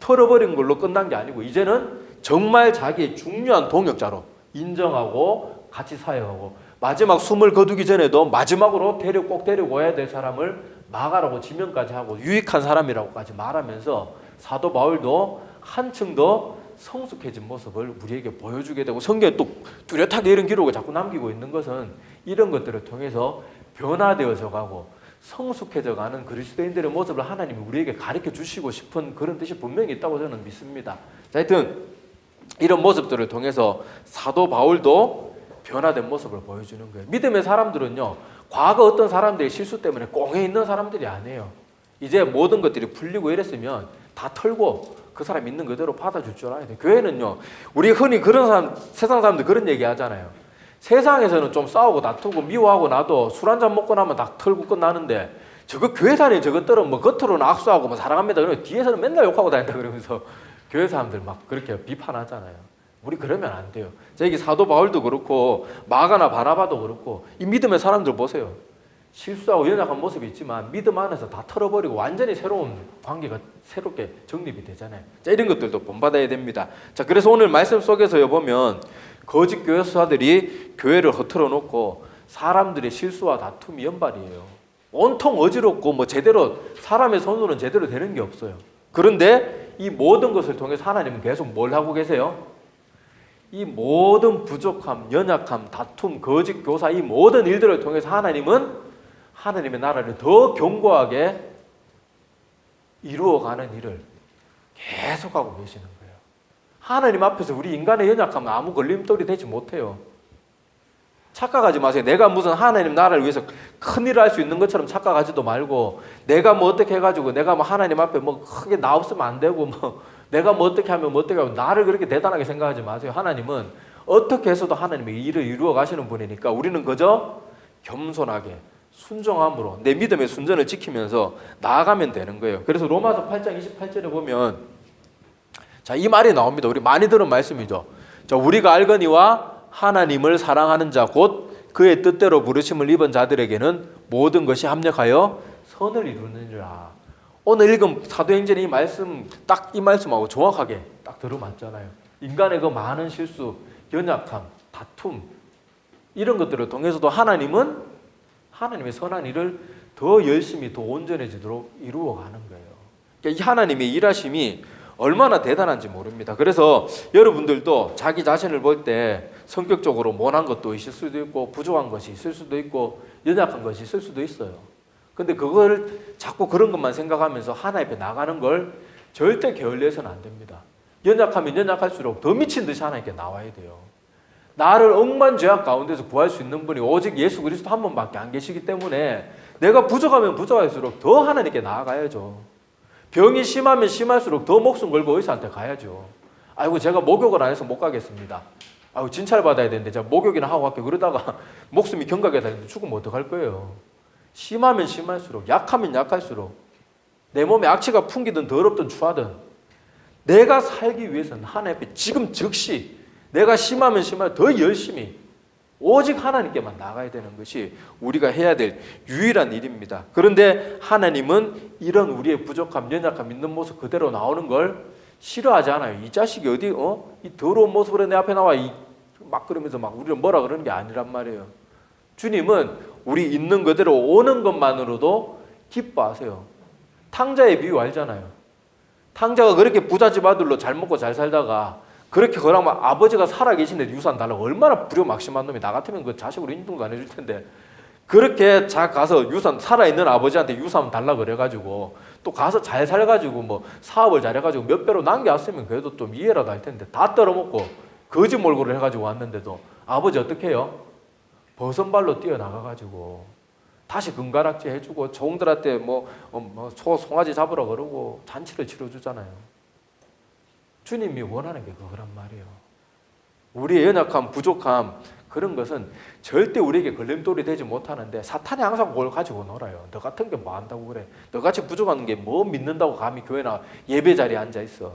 털어버린 걸로 끝난 게 아니고 이제는 정말 자기의 중요한 동역자로 인정하고 같이 사역하고 마지막 숨을 거두기 전에도 마지막으로 꼭 데리고 와야 될 사람을 마가라고 지명까지 하고 유익한 사람이라고까지 말하면서 사도 바울도 한층 더 성숙해진 모습을 우리에게 보여주게 되고 성경에 또 뚜렷하게 이런 기록을 자꾸 남기고 있는 것은 이런 것들을 통해서 변화되어져 가고 성숙해져 가는 그리스도인들의 모습을 하나님이 우리에게 가르쳐 주시고 싶은 그런 뜻이 분명히 있다고 저는 믿습니다. 자, 하여튼 이런 모습들을 통해서 사도 바울도 변화된 모습을 보여주는 거예요. 믿음의 사람들은요, 과거 어떤 사람들의 실수 때문에 꽁해 있는 사람들이 아니에요. 이제 모든 것들이 풀리고 이랬으면 다 털고 그 사람 있는 그대로 받아줄 줄 알아야 돼요. 교회는요, 우리 흔히 그런 사람, 세상 사람들 그런 얘기 하잖아요. 세상에서는 좀 싸우고 다투고 미워하고 나도 술 한잔 먹고 나면 다 털고 끝나는데 저거 교회 다니는 저것들은 뭐 겉으로는 악수하고 뭐 사랑합니다. 그러면 뒤에서는 맨날 욕하고 다닌다 그러면서 교회 사람들 막 그렇게 비판하잖아요. 우리 그러면 안 돼요. 저기 사도 바울도 그렇고 마가나 바나바도 그렇고 이 믿음의 사람들 보세요. 실수하고 연약한 모습이 있지만 믿음 안에서 다 털어버리고 완전히 새로운 관계가 새롭게 정립이 되잖아요. 자, 이런 것들도 본받아야 됩니다. 자, 그래서 오늘 말씀 속에서 보면 거짓 교사들이 교회를 허틀어 놓고 사람들의 실수와 다툼이 연발이에요. 온통 어지럽고 뭐 제대로 사람의 손으로는 제대로 되는 게 없어요. 그런데 이 모든 것을 통해서 하나님은 계속 뭘 하고 계세요? 이 모든 부족함, 연약함, 다툼, 거짓 교사 이 모든 일들을 통해서 하나님은 하나님의 나라를 더 견고하게 이루어가는 일을 계속하고 계시는 거예요. 하나님 앞에서 우리 인간의 연약함은 아무 걸림돌이 되지 못해요. 착각하지 마세요. 내가 무슨 하나님 나라를 위해서 큰일을 할 수 있는 것처럼 착각하지도 말고 내가 뭐 어떻게 해가지고 내가 뭐 하나님 앞에 뭐 크게 나 없으면 안 되고 뭐 내가 뭐 어떻게 하면 뭐 어떻게 하면 나를 그렇게 대단하게 생각하지 마세요. 하나님은 어떻게 해서도 하나님의 일을 이루어 가시는 분이니까 우리는 그저 겸손하게 순종함으로 내 믿음의 순전을 지키면서 나아가면 되는 거예요. 그래서 로마서 8장 28절에 보면 자, 이 말이 나옵니다. 우리 많이 들은 말씀이죠. 자, 우리가 알거니와 하나님을 사랑하는 자 곧 그의 뜻대로 부르심을 입은 자들에게는 모든 것이 합력하여 선을 이루느니라. 오늘 읽은 사도행전의 이 말씀 딱 이 말씀하고 정확하게 딱 들어맞잖아요. 인간의 그 많은 실수, 연약함, 다툼 이런 것들을 통해서도 하나님은 하나님의 선한 일을 더 열심히 더 온전해지도록 이루어가는 거예요. 그러니까 이 하나님의 일하심이 얼마나 대단한지 모릅니다. 그래서 여러분들도 자기 자신을 볼 때 성격적으로 모난 것도 있을 수도 있고 부족한 것이 있을 수도 있고 연약한 것이 있을 수도 있어요. 근데 그걸 자꾸 그런 것만 생각하면서 하나님 앞에 나가는 걸 절대 게을리해서는 안 됩니다. 연약하면 연약할수록 더 미친 듯이 하나님께 나와야 돼요. 나를 억만 죄악 가운데서 구할 수 있는 분이 오직 예수 그리스도 한 분밖에 안 계시기 때문에 내가 부족하면 부족할수록 더 하나님께 나아가야죠. 병이 심하면 심할수록 더 목숨 걸고 의사한테 가야죠. 아이고 제가 목욕을 안 해서 못 가겠습니다. 아이고 진찰 받아야 되는데 제가 목욕이나 하고 갈게요. 그러다가 목숨이 경각에 달리는데 죽으면 어떡할 거예요. 심하면 심할수록 약하면 약할수록 내 몸에 악취가 풍기든 더럽든 추하든 내가 살기 위해서는 하나님 앞에 지금 즉시 내가 심하면 심할 더 열심히 오직 하나님께만 나가야 되는 것이 우리가 해야 될 유일한 일입니다. 그런데 하나님은 이런 우리의 부족함, 연약함 있는 모습 그대로 나오는 걸 싫어하지 않아요. 이 자식이 어디 이 더러운 모습으로 내 앞에 나와 막 그러면서 막 우리를 뭐라 그러는 게 아니란 말이에요. 주님은 우리 있는 그대로 오는 것만으로도 기뻐하세요. 탕자의 비유 알잖아요. 탕자가 그렇게 부잣집 아들로 잘 먹고 잘 살다가 그렇게 그러면 아버지가 살아계신데 유산 달라고 얼마나 불효막심한 놈이 나 같으면 그 자식으로 인정도 안 해줄 텐데 그렇게 가서 유산 살아있는 아버지한테 유산 달라고 그래가지고 또 가서 잘 살가지고 뭐 사업을 잘해가지고 몇 배로 남겨왔으면 그래도 좀 이해라도 할 텐데 다 떨어먹고 거짓 몰골을 해가지고 왔는데도 아버지 어떻게 해요? 버선발로 뛰어나가가지고 다시 금가락지 해주고 종들한테 송아지 잡으라 그러고 잔치를 치러주잖아요. 주님이 원하는 게 그거란 말이에요. 우리의 연약함, 부족함 그런 것은 절대 우리에게 걸림돌이 되지 못하는데 사탄이 항상 그걸 가지고 놀아요. 너 같은 게 뭐 한다고 그래. 너같이 부족한 게 뭐 믿는다고 감히 교회나 예배 자리에 앉아있어.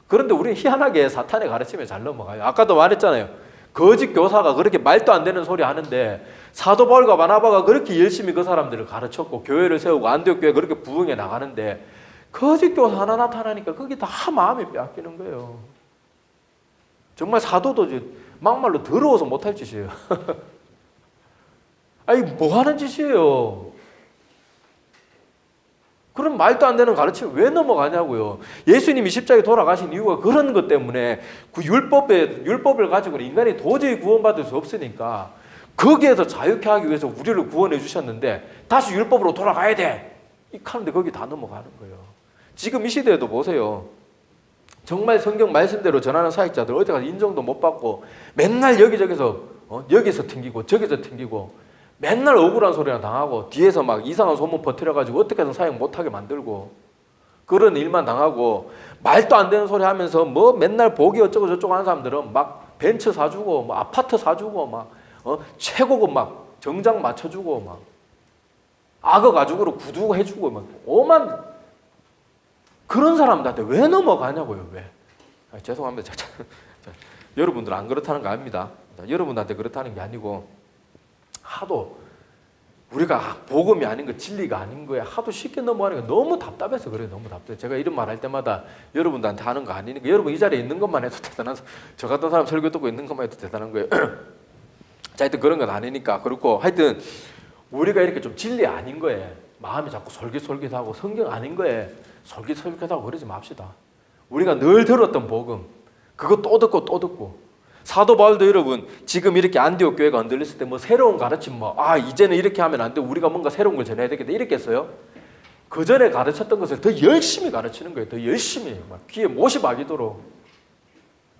그런데 우리는 희한하게 사탄의 가르침에 잘 넘어가요. 아까도 말했잖아요. 거짓 교사가 그렇게 말도 안 되는 소리 하는데 사도 바울과 바나바가 그렇게 열심히 그 사람들을 가르쳤고 교회를 세우고 안디옥 교회 그렇게 부흥해 나가는데 거짓 교사 하나 나타나니까 그게 다 마음이 빼앗기는 거예요. 정말 사도도 막말로 더러워서 못할 짓이에요. 아니 뭐 하는 짓이에요. 그런 말도 안 되는 가르침을 왜 넘어가냐고요. 예수님이 십자가에 돌아가신 이유가 그런 것 때문에 그 율법을 가지고는 인간이 도저히 구원받을 수 없으니까 거기에서 자유케 하기 위해서 우리를 구원해 주셨는데 다시 율법으로 돌아가야 돼. 이 하는데 거기 다 넘어가는 거예요. 지금 이 시대에도 보세요. 정말 성경 말씀대로 전하는 사역자들 어디 가서 인정도 못 받고 맨날 여기저기서 여기서 튕기고 저기서 튕기고 맨날 억울한 소리나 당하고 뒤에서 막 이상한 소문 퍼뜨려가지고 어떻게든 사역 못하게 만들고 그런 일만 당하고 말도 안 되는 소리 하면서 뭐 맨날 복이 어쩌고 저쩌고 하는 사람들은 막 벤츠 사주고 뭐 아파트 사주고 막 최고급 막 정장 맞춰주고 막 악어 가죽으로 구두 해주고 막 오만 그런 사람들한테 왜 넘어가냐고요. 왜? 죄송합니다. 여러분들 안 그렇다는 거 아닙니다. 여러분한테 그렇다는 게 아니고 하도 우리가 복음이 아닌 거 진리가 아닌 거에 하도 쉽게 넘어가는 게 너무 답답해서 그래요. 너무 답답해. 제가 이런 말 할 때마다 여러분들한테 하는 거 아니니까 여러분 이 자리에 있는 것만 해도 대단한 저 같은 사람 설교 듣고 있는 것만 해도 대단한 거예요. 자, 하여튼 그런 건 아니니까 그렇고 하여튼 우리가 이렇게 좀 진리 아닌 거에 마음이 자꾸 솔깃솔깃하고 성경 아닌 거에 솔깃솔깃하고 그러지 맙시다. 우리가 늘 들었던 복음 그거 또 듣고 또 듣고 사도 바울도 여러분 지금 이렇게 안디옥 교회가 흔들렸을 때 뭐 새로운 가르침 이제는 이렇게 하면 안 돼. 우리가 뭔가 새로운 걸 전해야 되겠다. 이랬겠어요? 그 전에 가르쳤던 것을 더 열심히 가르치는 거예요. 더 열심히 막 귀에 못이 박이도록.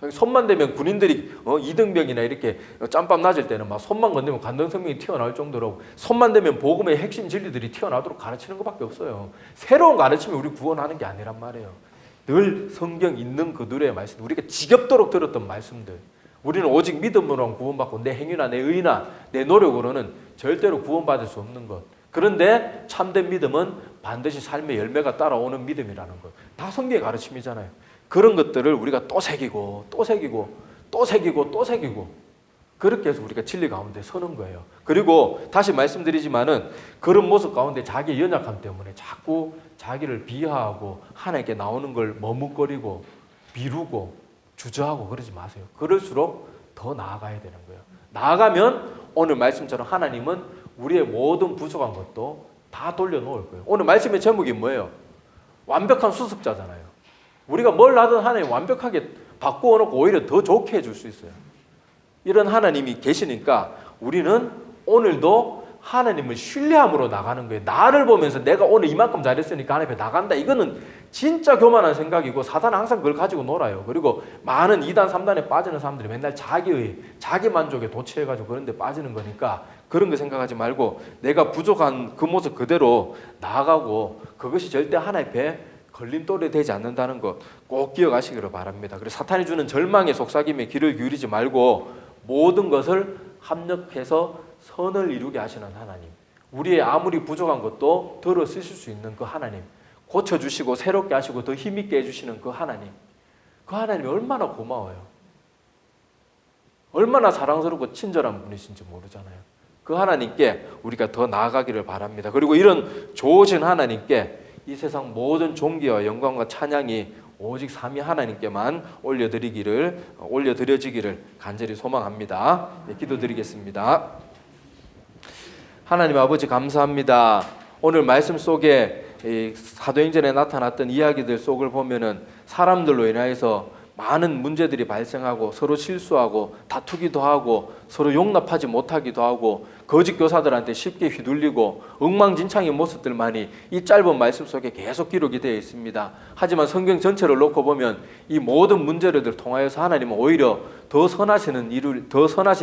손만 대면 군인들이 이등병이나 이렇게 짬밥 낮을 때는 막 손만 건드면 간등성명이 튀어나올 정도로 손만 대면 복음의 핵심 진리들이 튀어나오도록 가르치는 것밖에 없어요. 새로운 가르침이 우리 구원하는 게 아니란 말이에요. 늘 성경 있는 그들의 말씀, 우리가 지겹도록 들었던 말씀들. 우리는 오직 믿음으로 구원받고 내 행위나 내 의나 내 노력으로는 절대로 구원받을 수 없는 것. 그런데 참된 믿음은 반드시 삶의 열매가 따라오는 믿음이라는 것. 다 성경의 가르침이잖아요. 그런 것들을 우리가 또 새기고 또 새기고 또 새기고 또 새기고 그렇게 해서 우리가 진리 가운데 서는 거예요. 그리고 다시 말씀드리지만은 그런 모습 가운데 자기의 연약함 때문에 자꾸 자기를 비하하고 하나님께 나오는 걸 머뭇거리고 미루고 주저하고 그러지 마세요. 그럴수록 더 나아가야 되는 거예요. 나아가면 오늘 말씀처럼 하나님은 우리의 모든 부족한 것도 다 돌려놓을 거예요. 오늘 말씀의 제목이 뭐예요? 완벽한 수습자잖아요. 우리가 뭘 하든 하나님 완벽하게 바꾸어 놓고 오히려 더 좋게 해줄 수 있어요. 이런 하나님이 계시니까 우리는 오늘도 하나님을 신뢰함으로 나가는 거예요. 나를 보면서 내가 오늘 이만큼 잘했으니까 하나님 앞에 나간다. 이거는 진짜 교만한 생각이고 사단은 항상 그걸 가지고 놀아요. 그리고 많은 2단, 3단에 빠지는 사람들이 맨날 자기 만족에 도취해가지고 그런 데 빠지는 거니까 그런 거 생각하지 말고 내가 부족한 그 모습 그대로 나아가고 그것이 절대 하나님 앞에 걸림돌이 되지 않는다는 것 꼭 기억하시기를 바랍니다. 그래서 사탄이 주는 절망의 속삭임에 귀를 기울이지 말고 모든 것을 합력해서 선을 이루게 하시는 하나님, 우리의 아무리 부족한 것도 들어 쓰실 수 있는 그 하나님, 고쳐주시고 새롭게 하시고 더 힘있게 해주시는 그 하나님이 얼마나 고마워요. 얼마나 사랑스럽고 친절한 분이신지 모르잖아요. 그 하나님께 우리가 더 나아가기를 바랍니다. 그리고 이런 좋으신 하나님께 이 세상 모든 존귀와 영광과 찬양이 오직 삼위 하나님께만 올려드려지기를 간절히 소망합니다. 네, 기도드리겠습니다. 하나님 아버지 감사합니다. 오늘 말씀 속에 사도행전에 나타났던 이야기들 속을 보면은 사람들로 인하여서 많은 문제들이 발생하고 서로 실수하고 다투기도 하고 서로 용납하지 못하기도 하고 거짓 교사들한테 쉽게 휘둘리고 엉망진창의 모습들만이 이 짧은 말씀 속에 계속 기록이 되어 있습니다. 하지만 성경 전체를 놓고 보면 이 모든 문제를 통하여서 하나님은 오히려 더 선하신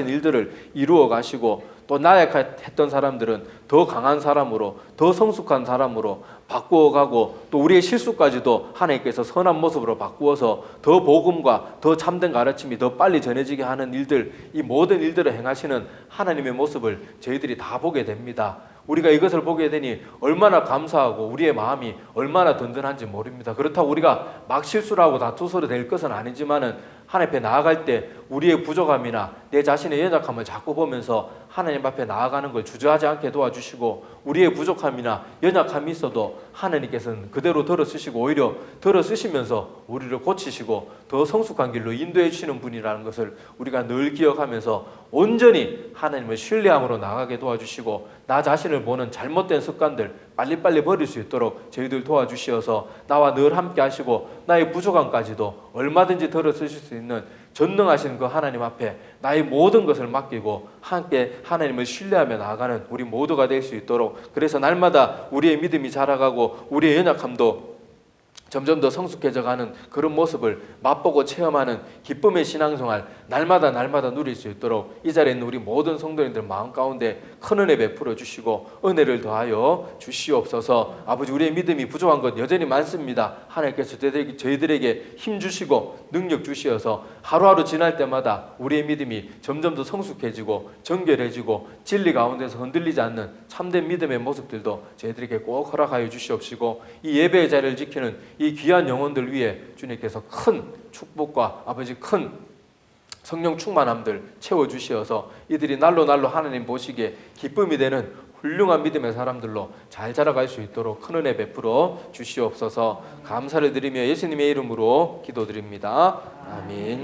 일들을 이루어 가시고 또 나약했던 사람들은 더 강한 사람으로 더 성숙한 사람으로 바꾸어가고 또 우리의 실수까지도 하나님께서 선한 모습으로 바꾸어서 더 복음과 더 참된 가르침이 더 빨리 전해지게 하는 일들, 이 모든 일들을 행하시는 하나님의 모습을 저희들이 다 보게 됩니다. 우리가 이것을 보게 되니 얼마나 감사하고 우리의 마음이 얼마나 든든한지 모릅니다. 그렇다고 우리가 막 실수를 하고 다투서도 될 것은 아니지만은 하나님 앞에 나아갈 때 우리의 부족함이나 내 자신의 연약함을 자꾸 보면서 하나님 앞에 나아가는 걸 주저하지 않게 도와주시고, 우리의 부족함이나 연약함이 있어도 하나님께서는 그대로 들어쓰시고 오히려 들어쓰시면서 우리를 고치시고 더 성숙한 길로 인도해 주시는 분이라는 것을 우리가 늘 기억하면서 온전히 하나님을 신뢰함으로 나아가게 도와주시고, 나 자신을 보는 잘못된 습관들 빨리빨리 버릴 수 있도록 저희들 도와주시어서 나와 늘 함께 하시고 나의 부족함까지도 얼마든지 들어쓰실 수 있는 전능하신 그 하나님 앞에 나의 모든 것을 맡기고 함께 하나님을 신뢰하며 나아가는 우리 모두가 될 수 있도록, 그래서 날마다 우리의 믿음이 자라가고 우리의 연약함도 점점 더 성숙해져가는 그런 모습을 맛보고 체험하는 기쁨의 신앙생활 날마다 누릴 수 있도록 이 자리에 있는 우리 모든 성도님들 마음 가운데 큰 은혜 베풀어 주시고 은혜를 더하여 주시옵소서. 아버지, 우리의 믿음이 부족한 것 여전히 많습니다. 하나님께서 저희들에게 힘 주시고 능력 주시어서 하루하루 지날 때마다 우리의 믿음이 점점 더 성숙해지고 정결해지고 진리 가운데서 흔들리지 않는 참된 믿음의 모습들도 저희들에게 꼭 허락하여 주시옵시고, 이 예배의 자리를 지키는 이 귀한 영혼들 위해 주님께서 큰 축복과 아버지 큰 성령 충만함들 채워주시어서 이들이 날로 하나님 보시기에 기쁨이 되는 훌륭한 믿음의 사람들로 잘 자라갈 수 있도록 큰 은혜 베풀어 주시옵소서. 감사를 드리며 예수님의 이름으로 기도드립니다. 아멘.